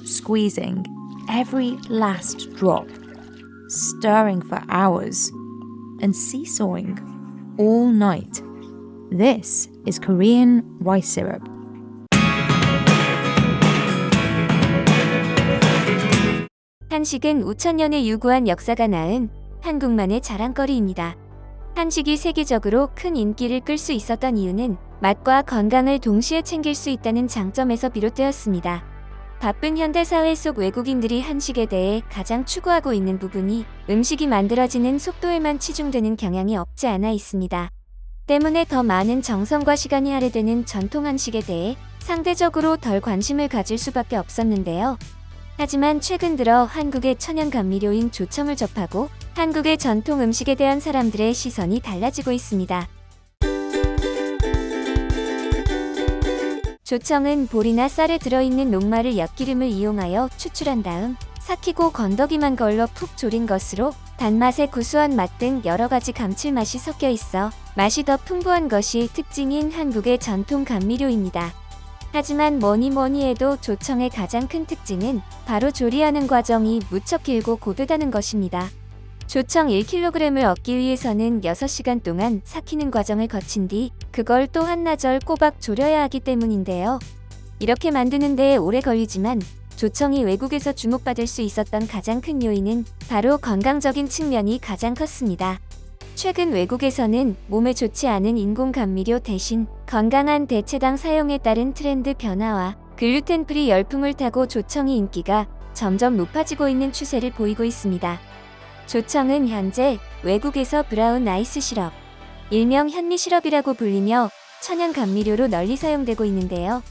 squeezing every last drop, stirring for hours, and seesawing all night. This is Korean rice syrup. 한식은 5,000년의 유구한 역사가 낳은 한국만의 자랑거리입니다. 한식이 세계적으로 큰 인기를 끌 수 있었던 이유는 맛과 건강을 동시에 챙길 수 있다는 장점에서 비롯되었습니다. 바쁜 현대사회 속 외국인들이 한식에 대해 가장 추구하고 있는 부분이 음식이 만들어지는 속도에만 치중되는 경향이 없지 않아 있습니다. 때문에 더 많은 정성과 시간이 할애되는 전통 한식에 대해 상대적으로 덜 관심을 가질 수밖에 없었는데요. 하지만 최근 들어 한국의 천연 감미료인 조청을 접하고 한국의 전통 음식에 대한 사람들의 시선이 달라지고 있습니다. 조청은 볼이나 쌀에 들어있는 녹말을 엿기름을 이용하여 추출한 다음 삭히고 건더기만 걸러 푹 졸인 것으로 단맛의 구수한 맛 등 여러 가지 감칠맛이 섞여 있어 맛이 더 풍부한 것이 특징인 한국의 전통 감미료입니다. 하지만 뭐니 해도 조청의 가장 큰 특징은 바로 조리하는 과정이 무척 길고 고되다는 것입니다. 조청 1kg을 얻기 위해서는 6시간 동안 삭히는 과정을 거친 뒤 그걸 또 한나절 꼬박 졸여야 하기 때문인데요. 이렇게 만드는 데 오래 걸리지만 조청이 외국에서 주목받을 수 있었던 가장 큰 요인은 바로 건강적인 측면이 가장 컸습니다. 최근 외국에서는 몸에 좋지 않은 인공 감미료 대신 건강한 대체당 사용에 따른 트렌드 변화와 글루텐 프리 열풍을 타고 조청의 인기가 점점 높아지고 있는 추세를 보이고 있습니다. 조청은 현재 외국에서 브라운 아이스 시럽, 일명 현미 시럽이라고 불리며 천연 감미료로 널리 사용되고 있는데요.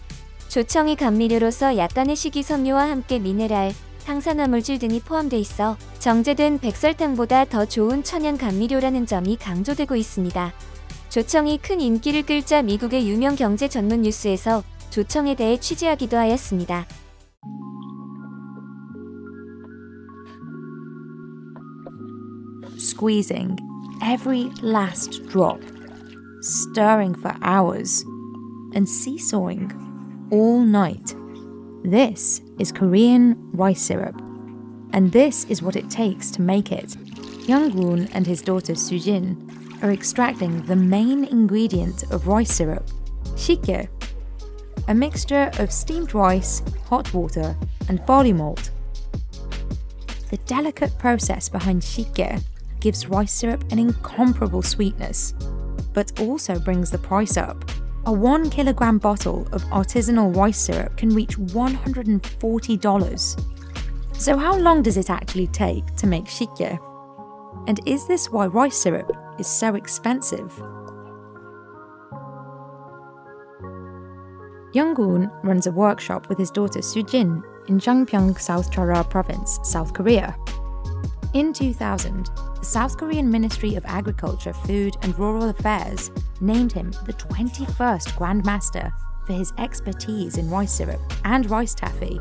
조청이 감미료로서 약간의 식이섬유와 함께 미네랄, 탄산화물질 등이 포함돼 있어 정제된 백설탕보다 더 좋은 천연 감미료라는 점이 강조되고 있습니다. 조청이 큰 인기를 끌자 미국의 유명 경제 전문 뉴스에서 조청에 대해 취재하기도 하였습니다. Squeezing every last drop, stirring for hours, and seesawing all night. This is Korean rice syrup, and this is what it takes to make it. Young-woon and his daughter Sujin are extracting the main ingredient of rice syrup, shikye, a mixture of steamed rice, hot water, and barley malt. The delicate process behind shikye gives rice syrup an incomparable sweetness, but also brings the price up. A 1 kilogram bottle of artisanal rice syrup can reach $140. So how long does it actually take to make shikye? And is this why rice syrup is so expensive? Young-woon runs a workshop with his daughter Sujin in Jangpyeong, South Chora Province, South Korea. In 2000, the South Korean Ministry of Agriculture, Food and Rural Affairs named him the 21st Grand Master for his expertise in rice syrup and rice taffy.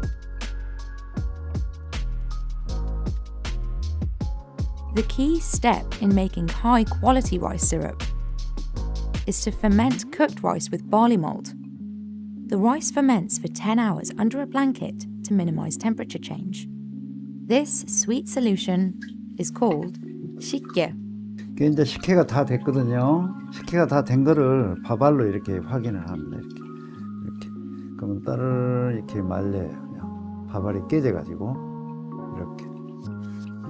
The key step in making high-quality rice syrup is to ferment cooked rice with barley malt. The rice ferments for 10 hours under a blanket to minimize temperature change. This sweet solution is called shikye. 이게 이제 식혜가 다 됐거든요. 식혜가 다 된 거를 밥알로 이렇게 확인을 합니다. 이렇게. 그러면 따르르 이렇게 말려요. 그냥 밥알이 깨져가지고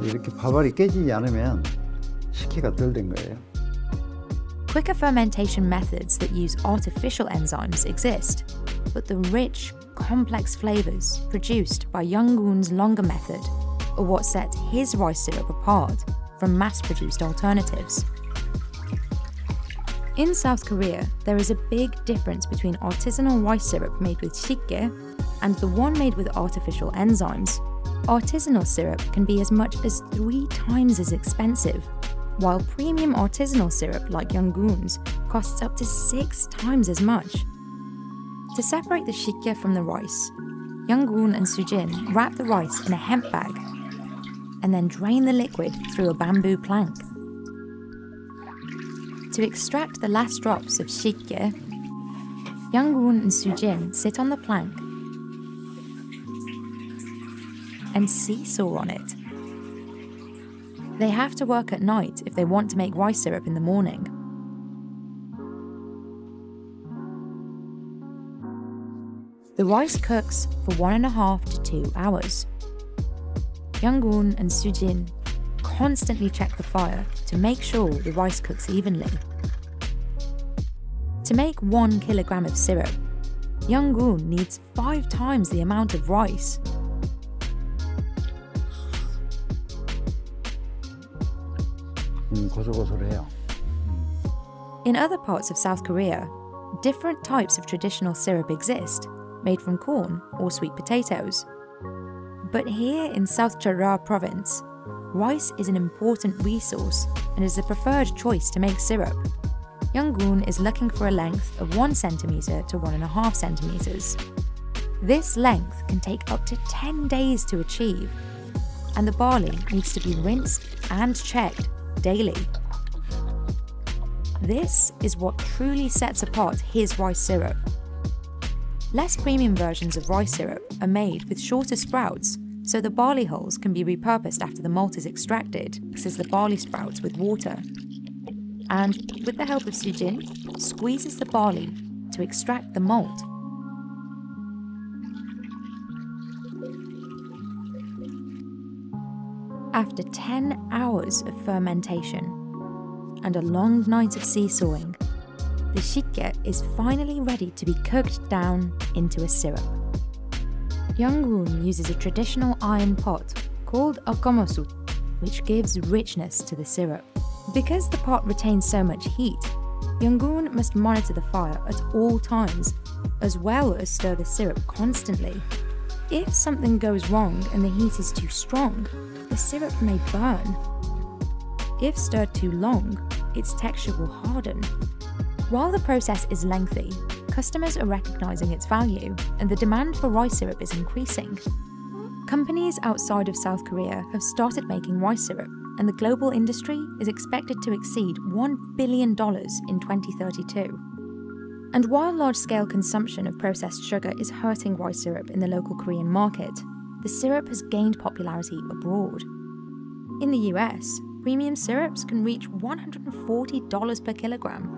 이렇게 밥알이 깨지지 않으면 식혜가 덜 된 거예요. Quicker fermentation methods that use artificial enzymes exist, but the rich, complex flavors produced by Young-woon's longer method are what set his rice syrup apart from mass-produced alternatives. In South Korea, there is a big difference between artisanal rice syrup made with shikye and the one made with artificial enzymes. Artisanal syrup can be as much as 3 times as expensive, while premium artisanal syrup like Young-woon's costs up to 6 times as much. To separate the shikye from the rice, Young-woon and Sujin wrap the rice in a hemp bag and then drain the liquid through a bamboo plank. To extract the last drops of shikye, Young-woon and Sujin sit on the plank, and seesaw on it. They have to work at night if they want to make rice syrup in the morning. The rice cooks for 1.5 to 2 hours. Young-gun and Sujin constantly check the fire to make sure the rice cooks evenly. To make 1 kilogram of syrup, Young-gun needs 5 times the amount of rice. 고소고소해요. In other parts of South Korea, different types of traditional syrup exist, made from corn or sweet potatoes. But here in South Chora province, rice is an important resource and is the preferred choice to make syrup. Young-gun is looking for a length of 1 centimeter to 1.5 centimeters. This length can take up to 10 days to achieve, and the barley needs to be rinsed and checked daily. This is what truly sets apart his rice syrup. Less premium versions of rice syrup are made with shorter sprouts, so the barley hulls can be repurposed after the malt is extracted, mixes the barley sprouts with water, and, with the help of Sujin, squeezes the barley to extract the malt. After 10 hours of fermentation and a long night of seesawing, the shikke is finally ready to be cooked down into a syrup. Young-gun uses a traditional iron pot called akamasut, which gives richness to the syrup. Because the pot retains so much heat, Young-gun must monitor the fire at all times, as well as stir the syrup constantly. If something goes wrong and the heat is too strong, the syrup may burn. If stirred too long, its texture will harden. While the process is lengthy, customers are recognizing its value and the demand for rice syrup is increasing. Companies outside of South Korea have started making rice syrup, and the global industry is expected to exceed $1 billion in 2032. And while large-scale consumption of processed sugar is hurting rice syrup in the local Korean market, the syrup has gained popularity abroad. In the US, premium syrups can reach $140 per kilogram.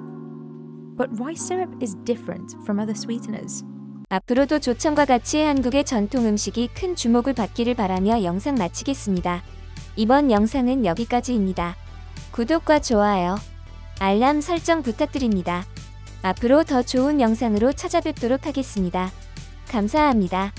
But rice syrup is different from other sweeteners. 앞으로도 조청과 같이 한국의 전통 음식이 큰 주목을 받기를 바라며 영상 마치겠습니다. 이번 영상은 여기까지입니다. 구독과 좋아요, 알람 설정 부탁드립니다. 앞으로 더 좋은 영상으로 찾아뵙도록 하겠습니다. 감사합니다.